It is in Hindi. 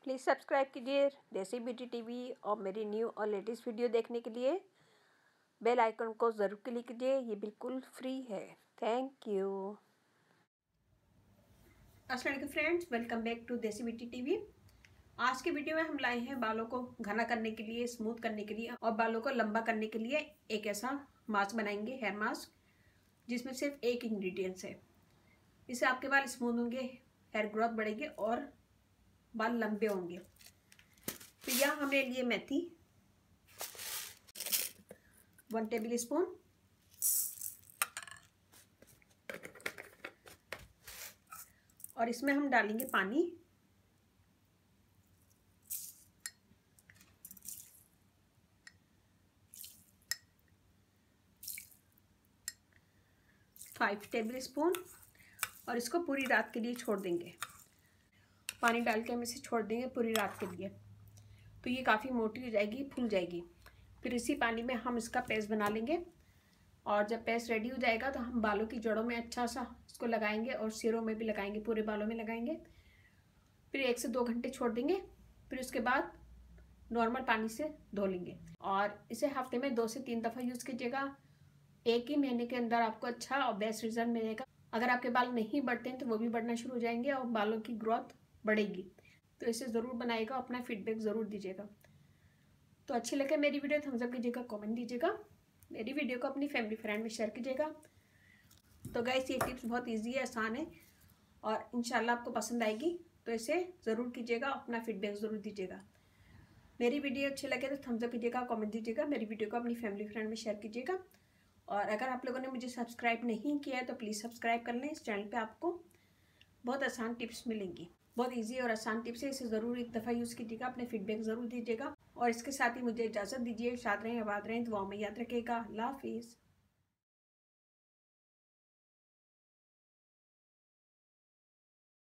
प्लीज़ सब्सक्राइब कीजिए देसी ब्यूटी टीवी और मेरी न्यू और लेटेस्ट वीडियो देखने के लिए बेल आइकन को ज़रूर क्लिक कीजिए। ये बिल्कुल फ्री है। Thank you. अस्सलाम वालेकुम फ्रेंड्स, वेलकम बैक टू देसी ब्यूटी टीवी। आज की वीडियो में हम लाए हैं बालों को घना करने के लिए, स्मूथ करने के लिए और बालों को लंबा करने के लिए एक ऐसा मास्क बनाएंगे, हेयर मास्क, जिसमें सिर्फ एक इंग्रेडिएंट्स है। इससे आपके बाल स्मूथ होंगे, हेयर ग्रोथ बढ़ेगी और बाल लंबे होंगे। तो यहाँ हमने लिए मेथी 1 टेबल स्पून, और इसमें हम डालेंगे पानी 5 टेबल स्पून और इसको पूरी रात के लिए छोड़ देंगे। पानी डाल के हम इसे छोड़ देंगे पूरी रात के लिए। तो ये काफ़ी मोटी हो जाएगी, फूल जाएगी। फिर इसी पानी में हम इसका पेस्ट बना लेंगे और जब पेस्ट रेडी हो जाएगा तो हम बालों की जड़ों में अच्छा सा इसको लगाएंगे और सिरों में भी लगाएंगे, पूरे बालों में लगाएंगे। फिर 1 से 2 घंटे छोड़ देंगे। फिर उसके बाद नॉर्मल पानी से धो लेंगे और इसे हफ्ते में 2 से 3 दफ़ा यूज़ कीजिएगा। एक ही महीने के अंदर आपको अच्छा और बेस्ट रिजल्ट मिलेगा। अगर आपके बाल नहीं बढ़ते हैं तो वो भी बढ़ना शुरू हो जाएंगे और बालों की ग्रोथ बढ़ेगी। तो इसे ज़रूर बनाइएगा, अपना फीडबैक ज़रूर दीजिएगा। तो अच्छी लगे मेरी वीडियो थम्स अप कीजिएगा, कमेंट दीजिएगा, मेरी वीडियो को अपनी फैमिली फ्रेंड में शेयर कीजिएगा। तो गाइस ये टिप्स बहुत इजी है, आसान है और इंशाल्लाह आपको पसंद आएगी। तो इसे ज़रूर कीजिएगा, अपना फीडबैक ज़रूर दीजिएगा। मेरी वीडियो अच्छी लगे तो थम्स अप कीजिएगा, कमेंट दीजिएगा, मेरी वीडियो को अपनी फैमिली फ्रेंड में शेयर कीजिएगा। और अगर आप लोगों ने मुझे सब्सक्राइब नहीं किया है तो प्लीज़ सब्सक्राइब कर लें। इस चैनल पे आपको बहुत आसान टिप्स मिलेंगी, बहुत इजी और आसान टिप्स है। इसे ज़रूर एक दफ़ा यूज़ कीजिएगा, अपने फीडबैक ज़रूर दीजिएगा और इसके साथ ही मुझे इजाज़त दीजिए। शाद रहें, आबाद रहें, दुआओं में याद रखिएगा। अल्लाह हाफिज़।